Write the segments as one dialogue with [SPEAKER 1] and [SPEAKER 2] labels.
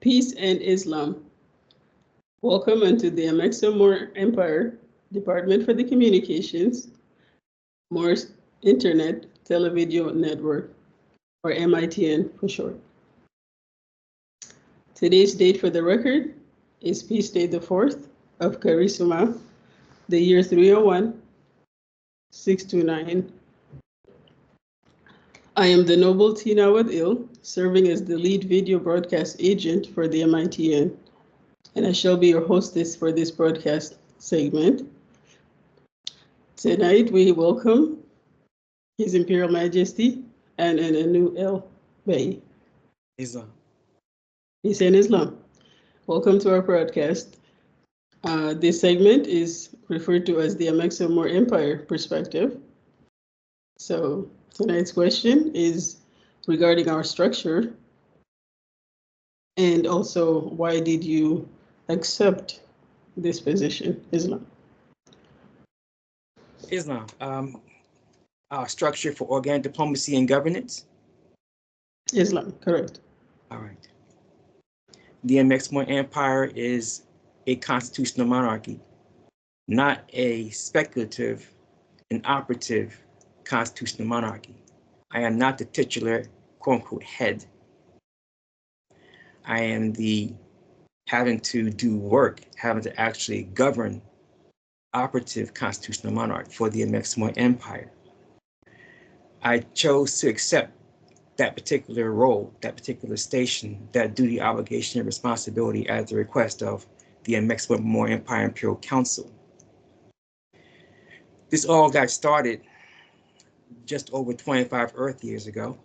[SPEAKER 1] Peace and Islam. Welcome into the Amexem-Moor-Empire Department for the Communications, Moore's Internet Televideo-Network, or M.I.T.N. for short. Today's date for the record is Peace Day the 4th of Karisuma, the year 301, 629. I am the Noble Tina Wadil, serving as the lead video broadcast agent for the M.I.T.N, and I shall be your hostess for this broadcast segment. Tonight, we welcome His Imperial Majesty and Anu El Bey.
[SPEAKER 2] Islam.
[SPEAKER 1] Peace and Islam. Welcome to our broadcast. This segment is referred to as the Amexem-Moor-Empire perspective. So tonight's question is regarding our structure, and also why did you accept this position, Islam?
[SPEAKER 2] Islam. Our structure for organic diplomacy and governance.
[SPEAKER 1] Islam, correct.
[SPEAKER 2] All right. The Amexem-Moor-Empire is a constitutional monarchy, not a speculative and operative constitutional monarchy. I am not the titular quote-unquote head. I am the having to do work, having to actually govern operative constitutional monarch for the Amexem-Moor-Empire. I chose to accept that particular role, that particular station, that duty, obligation, and responsibility at the request of the Amexem-Moor-Empire Imperial Council. This all got started just over 25 Earth years ago.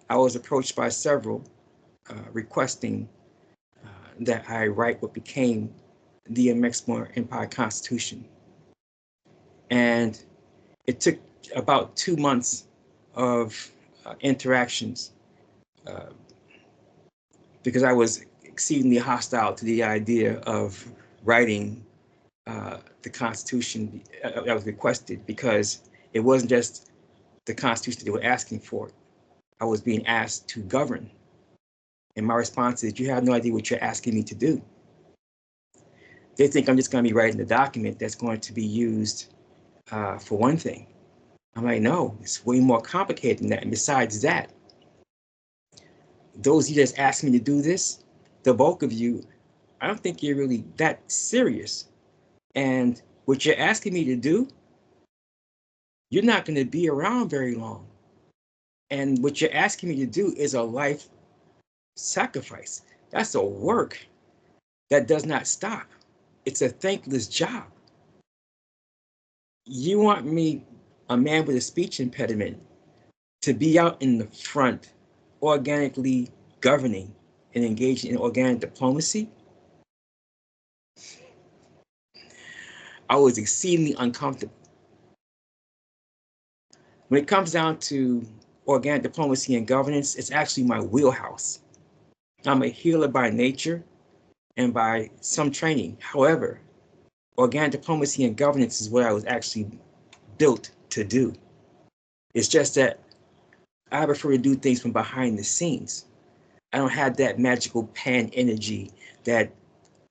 [SPEAKER 2] I was approached by several requesting that I write what became the Amexem-Moor-Empire Constitution. And it took about 2 months of interactions because I was exceedingly hostile to the idea of writing the Constitution that was requested, because it wasn't just the Constitution they were asking for. I was being asked to govern. And my response is, you have no idea what you're asking me to do. They think I'm just going to be writing a document that's going to be used for one thing. I'm like, no, it's way more complicated than that. And besides that, those of you just asked me to do this, the bulk of you, I don't think you're really that serious. And what you're asking me to do, you're not going to be around very long. And what you're asking me to do is a life sacrifice. That's a work that does not stop. It's a thankless job. You want me, a man with a speech impediment, to be out in the front, organically governing and engaging in organic diplomacy? I was exceedingly uncomfortable. When it comes down to organic diplomacy and governance, it's actually my wheelhouse. I'm a healer by nature and by some training. However, organic diplomacy and governance is what I was actually built to do. It's just that I prefer to do things from behind the scenes. I don't have that magical pan energy, that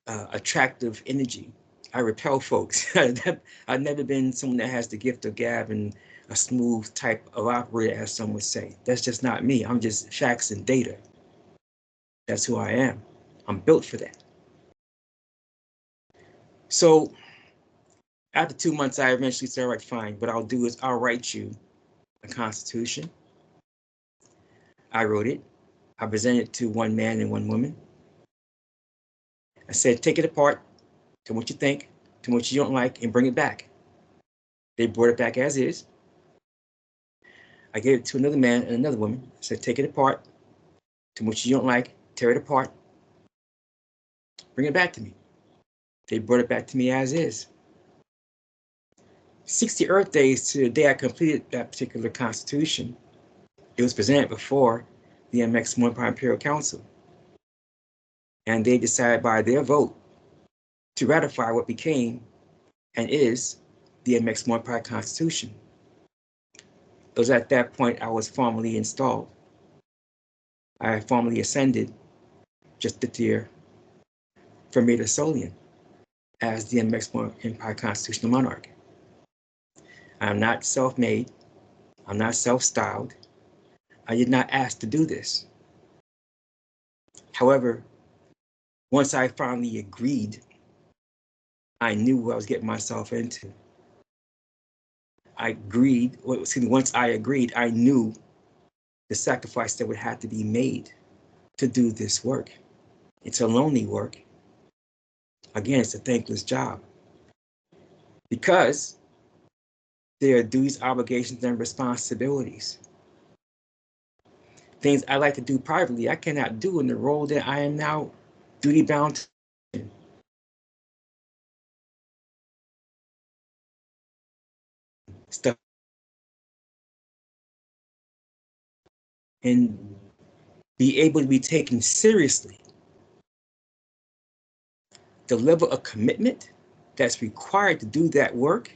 [SPEAKER 2] attractive energy. I repel folks. I've never been someone that has the gift of gab and a smooth type of operator, as some would say. That's just not me. I'm just facts and data. That's who I am. I'm built for that. So after 2 months, I eventually said, all right, fine. What I'll do is I'll write you a constitution. I wrote it. I presented it to one man and one woman. I said, take it apart, tell me what you think, tell me what you don't like, and bring it back. They brought it back as is. I gave it to another man and another woman. I said, take it apart, tell me what you don't like, tear it apart, bring it back to me. They brought it back to me as is. 60 Earth days to the day I completed that particular constitution, it was presented before the Amexem-Moor-Empire Imperial Council. And they decided by their vote to ratify what became and is the Amexem-Moor-Empire Constitution. It was at that point I was formally installed. I formally ascended just this year from Mater Solian as the Amexem-Moor-Empire constitutional monarch. I am not self-made. I'm not self-styled. I did not ask to do this. However, once I finally agreed, I knew what I was getting myself into. Once I agreed, I knew the sacrifice that would have to be made to do this work. It's a lonely work. Again, it's a thankless job. Because there are duties, obligations, and responsibilities. Things I like to do privately, I cannot do in the role that I am now duty bound to. Stuff and be able to be taken seriously. The level of commitment that's required to do that work,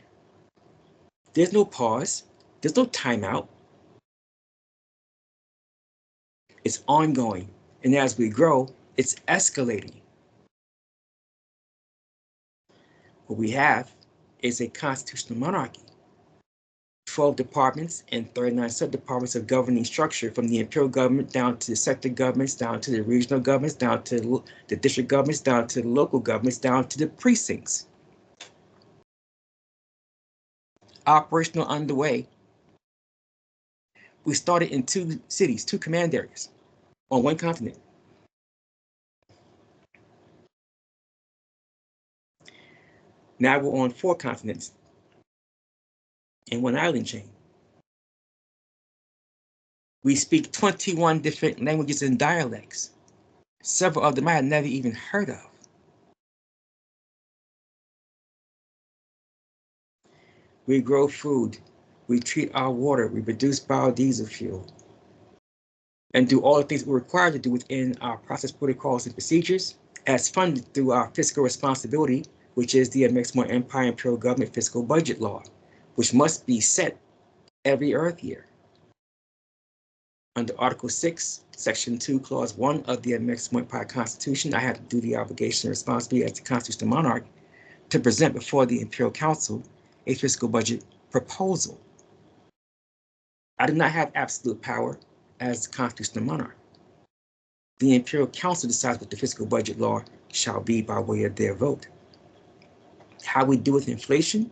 [SPEAKER 2] there's no pause, there's no timeout. It's ongoing, and as we grow, it's escalating. What we have is a constitutional monarchy. 12 departments and 39 sub-departments of governing structure, from the imperial government down to the sector governments, down to the regional governments, down to the district governments, down to the local governments, down to the precincts. Operational underway. We started in 2 cities, 2 command areas on 1 continent. Now we're on 4 continents in 1 island chain. We speak 21 different languages and dialects. Several of them I had never even heard of. We grow food, we treat our water, we produce biodiesel fuel, and do all the things we're required to do within our process protocols and procedures, as funded through our fiscal responsibility, which is the Amexem-Moor-Empire Imperial Government Fiscal Budget Law, which must be set every Earth year. Under Article 6, Section 2, Clause 1 of the Amexem-Moor-Empire Constitution, I have the duty, obligation, and responsibility as the constitutional monarch to present before the Imperial Council a fiscal budget proposal. I do not have absolute power as the constitutional monarch. The Imperial Council decides what the fiscal budget law shall be by way of their vote. How we do with inflation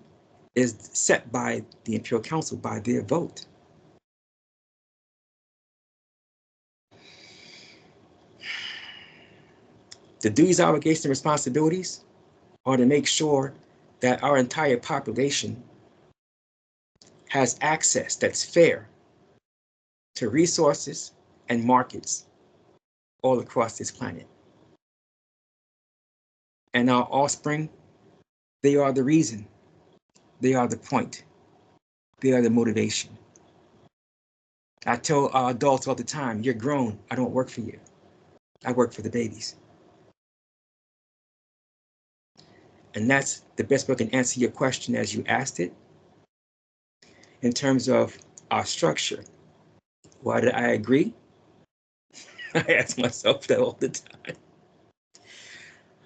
[SPEAKER 2] is set by the Imperial Council by their vote. The duties, obligations, and responsibilities are to make sure that our entire population has access that's fair to resources and markets all across this planet. And our offspring, they are the reason, they are the point, they are the motivation. I tell our adults all the time, you're grown, I don't work for you. I work for the babies. And that's the best way I can answer your question as you asked it. In terms of our structure, why did I agree? I ask myself that all the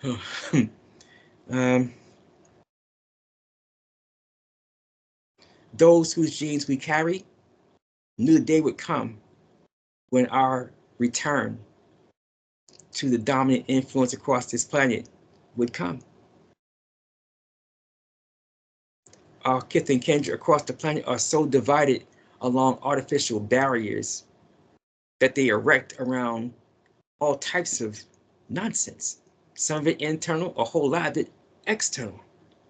[SPEAKER 2] time. Those whose genes we carry knew the day would come when our return to the dominant influence across this planet would come. Our kith and kindred across the planet are so divided along artificial barriers that they erect around all types of nonsense. Some of it internal, a whole lot of it external,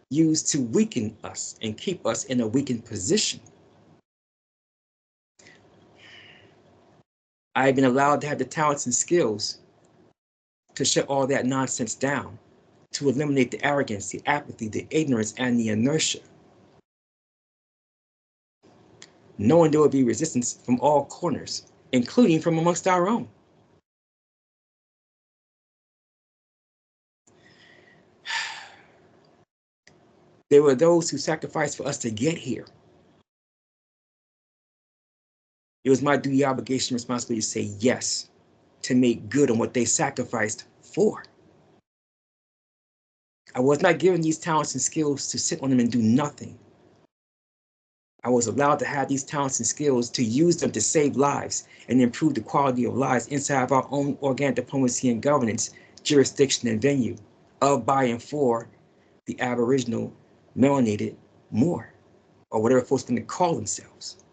[SPEAKER 2] used to weaken us and keep us in a weakened position. I've been allowed to have the talents and skills to shut all that nonsense down, to eliminate the arrogance, the apathy, the ignorance, and the inertia. Knowing there will be resistance from all corners, including from amongst our own. There were those who sacrificed for us to get here. It was my duty, obligation, responsibility to say yes. to make good on what they sacrificed for. I was not given these talents and skills to sit on them and do nothing. I was allowed to have these talents and skills to use them to save lives and improve the quality of lives inside of our own organic diplomacy and governance, jurisdiction and venue of, by, and for the Aboriginal melanated Moor, or whatever folks going to call themselves.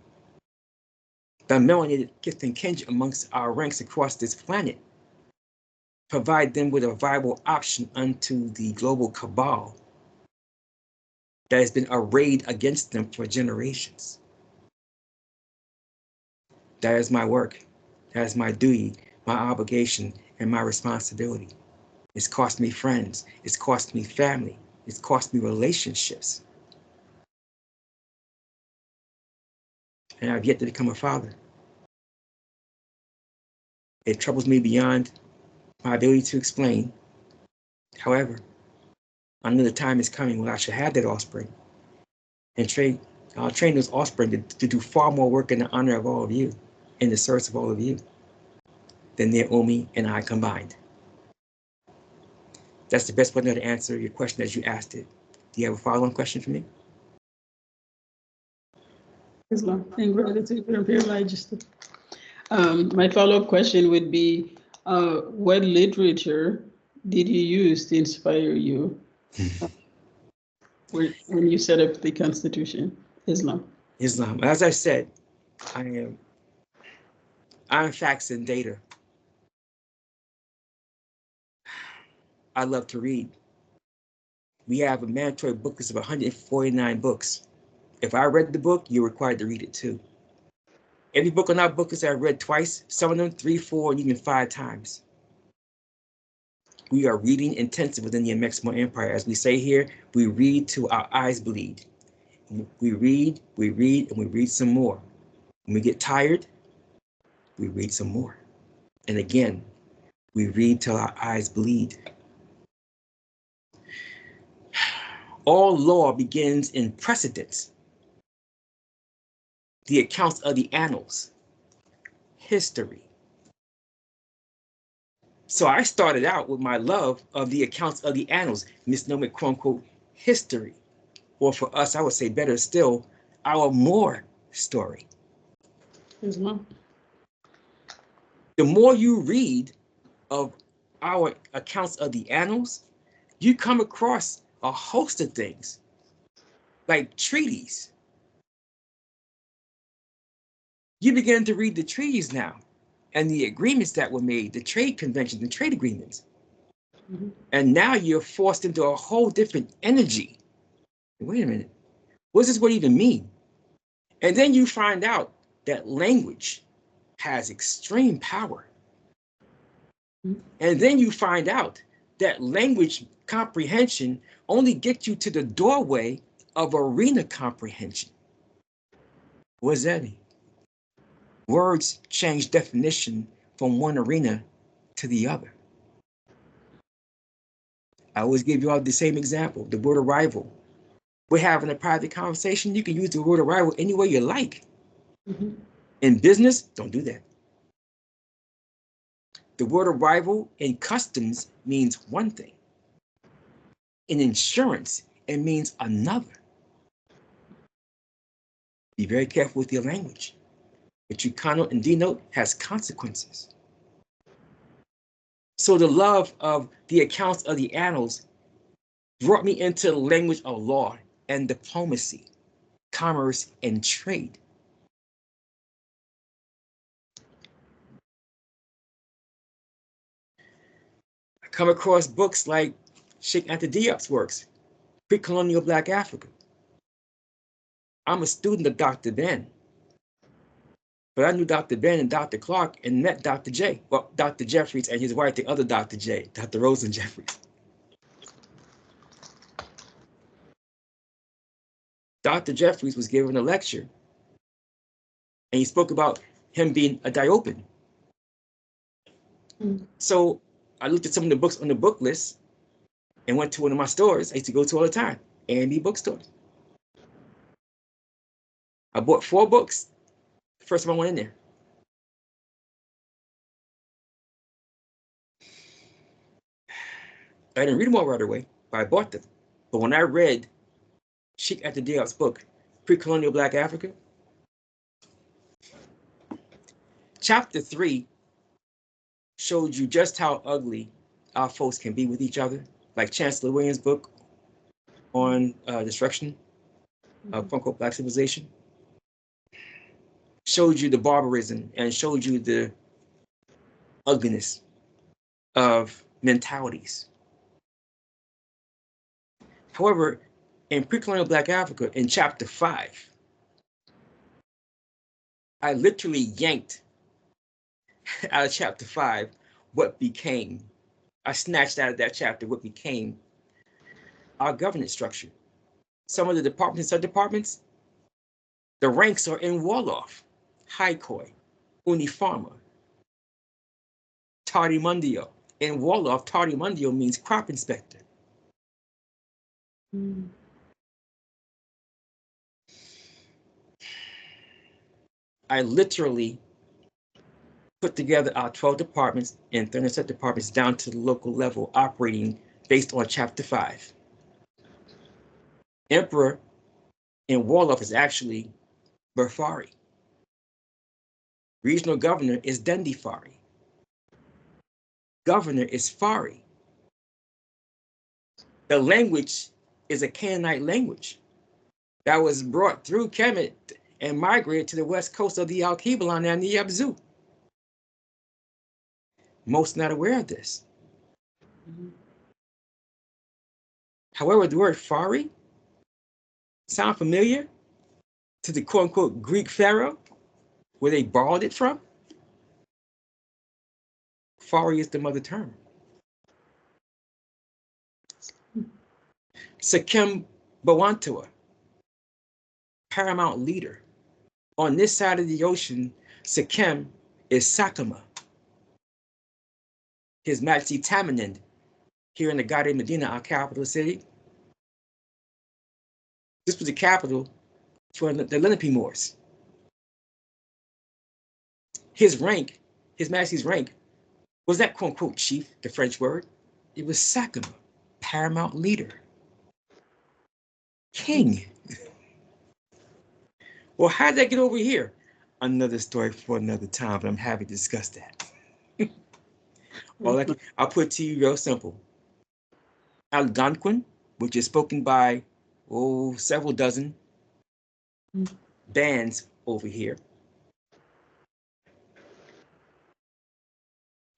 [SPEAKER 2] The melanated gift and kindred amongst our ranks across this planet provide them with a viable option unto the global cabal that has been arrayed against them for generations. That is my work. That is my duty, my obligation, and my responsibility. It's cost me friends. It's cost me family. It's cost me relationships. And I've yet to become a father. It troubles me beyond my ability to explain. However, I know the time is coming when I shall have that offspring and I'll train those offspring to do far more work in the honor of all of you, in the service of all of you, than Naomi and I combined. That's the best way to answer your question as you asked it. Do you have a follow-on question for me?
[SPEAKER 1] Islam and gratitude for your majesty. My follow-up question would be, what literature did you use to inspire you when you set up the Constitution? Islam.
[SPEAKER 2] Islam. As I said, I'm facts and data. I love to read. We have a mandatory book list of 149 books. If I read the book, you're required to read it too. Every book on our book list I've read twice, some of them 3, 4, and even 5 times. We are reading intensive within the Amexem-Moor-Empire. As we say here, we read till our eyes bleed. We read, and we read some more. When we get tired, we read some more. And again, we read till our eyes bleed. All law begins in precedence. The accounts of the annals, history. So I started out with my love of the accounts of the annals, misnomer, quote unquote, history. Or for us, I would say better still, our Moor story.
[SPEAKER 1] Islam.
[SPEAKER 2] The more you read of our accounts of the annals, you come across a host of things, like treaties. You begin to read the treaties now and the agreements that were made, the trade conventions and trade agreements. Mm-hmm. And now you're forced into a whole different energy. Wait a minute, what does this word even mean? And then you find out that language has extreme power. Mm-hmm. And then you find out that language comprehension only gets you to the doorway of arena comprehension. What does that mean? Words change definition from one arena to the other. I always give you all the same example, the word arrival. We're having a private conversation. You can use the word arrival any way you like. Mm-hmm. In business, don't do that. The word arrival in customs means one thing. In insurance, it means another. Be very careful with your language. What you connote and denote has consequences. So the love of the accounts of the annals brought me into the language of law and diplomacy, commerce and trade. I come across books like Sheikh Anta Diop's works, Pre-Colonial Black Africa. I'm a student of Dr. Ben, but I knew Dr. Ben and Dr. Clark and met Dr. J, well, Dr. Jeffries and his wife, the other Dr. J, Dr. Rosen Jeffries. Dr. Jeffries was giving a lecture, and he spoke about him being a Diopan. So I looked at some of the books on the book list and went to one of my stores I used to go to all the time, A&B bookstore. I bought 4 books the first time I went in there. I didn't read them all right away, but I bought them. But when I read Sheikh Anta Diop's book, Pre-Colonial Black Africa, chapter 3 showed you just how ugly our folks can be with each other, like Chancellor Williams' book on destruction of quote-unquote black civilization, showed you the barbarism and showed you the ugliness of mentalities. However, in Pre-Colonial Black Africa, in chapter 5, I literally yanked out of chapter 5 what became, I snatched out of that chapter what became our governance structure. Some of the departments and sub-departments, the ranks are in Wolof, Haikoi, Uniforma, Tardimundio. In Wolof, Tardimundio means crop inspector. I literally put together our 12 departments and 30 sub-departments down to the local level, operating based on chapter 5. Emperor in Wolof is actually Burfari. Regional governor is Dundee-Fari. Governor is Fari. The language is a Canaanite language that was brought through Kemet and migrated to the west coast of the Alkebulan and the Yabzu. Most not aware of this. However, the word Fari sound familiar to the quote-unquote Greek pharaoh, where they borrowed it from? Fari is the mother term. Sekem Bawantua, paramount leader. On this side of the ocean, Sekem is Sakama. His Majesty Tamenend, here in the Gade Medina, our capital city. This was the capital for the Lenape Moors. His rank, His Majesty's rank, was that quote-unquote chief, the French word? It was Sakama, paramount leader. King. Well, how did that get over here? Another story for another time, but I'm happy to discuss that. I'll put it to you real simple. Algonquin, which is spoken by several dozen bands over here.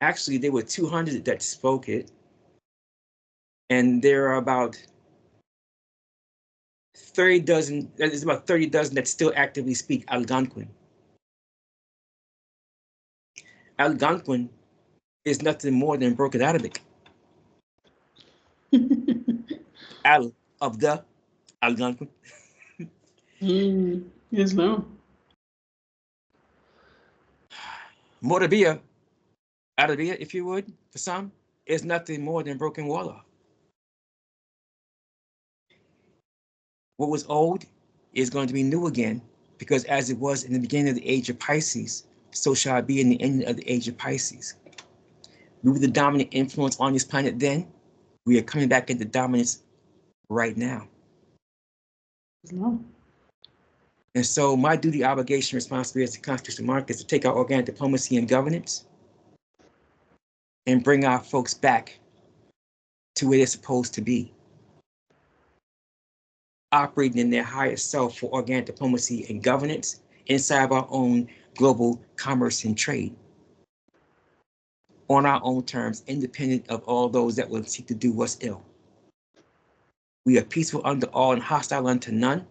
[SPEAKER 2] Actually, there were 200 that spoke it, and there are about 30 dozen. There's about 30 dozen that still actively speak Algonquin. Algonquin is nothing more than broken Arabic. Al of the Algonquin.
[SPEAKER 1] Yes, no.
[SPEAKER 2] Morabia, Arabia, if you would, for some, is nothing more than broken Wolof. What was old is going to be new again, because as it was in the beginning of the age of Pisces, so shall it be in the end of the age of Pisces. We were the dominant influence on this planet then. We are coming back into dominance right now.
[SPEAKER 1] No.
[SPEAKER 2] And so my duty, obligation, responsibility as the constitutional monarch is to take our organic diplomacy and governance and bring our folks back to where they're supposed to be, operating in their highest self for organic diplomacy and governance inside of our own global commerce and trade, on our own terms, independent of all those that will seek to do what's ill. We are peaceful unto all and hostile unto none.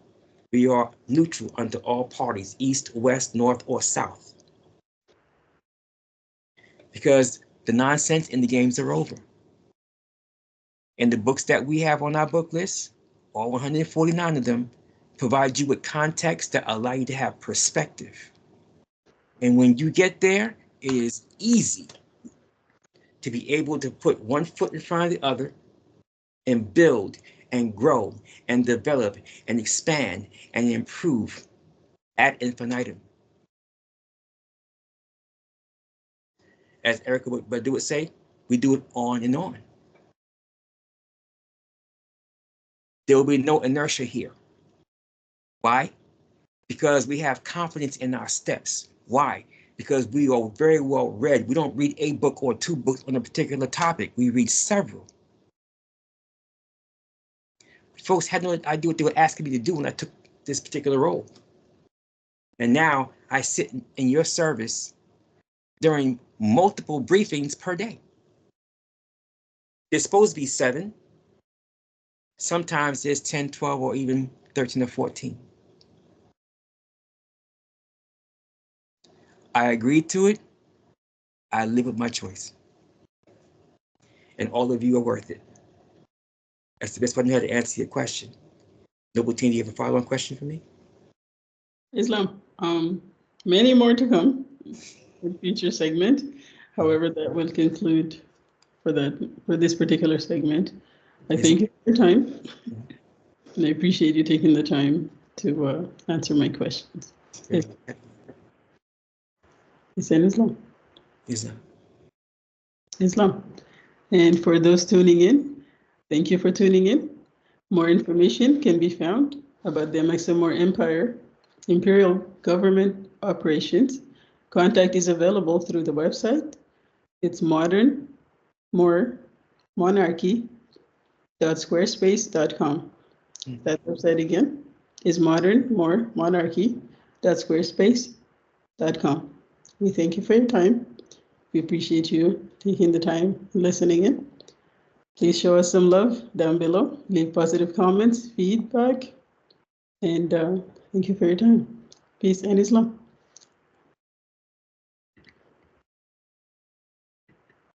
[SPEAKER 2] We are neutral unto all parties, east, west, north, or south. Because the nonsense in the games are over. And the books that we have on our book list, all 149 of them, provide you with context that allow you to have perspective. And when you get there, it is easy to be able to put one foot in front of the other and build and grow and develop and expand and improve ad infinitum. As Erica Badu would say, we do it on and on. There will be no inertia here. Why? Because we have confidence in our steps. Why? Because we are very well read. We don't read a book or two books on a particular topic. We read several. Folks had no idea what they were asking me to do when I took this particular role. And now I sit in your service during multiple briefings per day. There's supposed to be 7. Sometimes there's 10, 12, or even 13 or 14. I agreed to it. I live with my choice. And all of you are worth it. That's the best way I know how to answer your question. Noble Teen, do you have a follow-on question for me?
[SPEAKER 1] Islam, many more to come in future segment. However, that will conclude for this particular segment. I thank you for your time, and I appreciate you taking the time to answer my questions. Islam. Islam. And for those tuning in, thank you for tuning in. More information can be found about the Amexem-Moor-Empire Imperial Government Operations. Contact is available through the website. It's modernmoormonarchy.squarespace.com. That website again is modernmoormonarchy.squarespace.com. We thank you for your time. We appreciate you taking the time listening in. Please show us some love down below. Leave positive comments, feedback, and thank you for your time. Peace and Islam.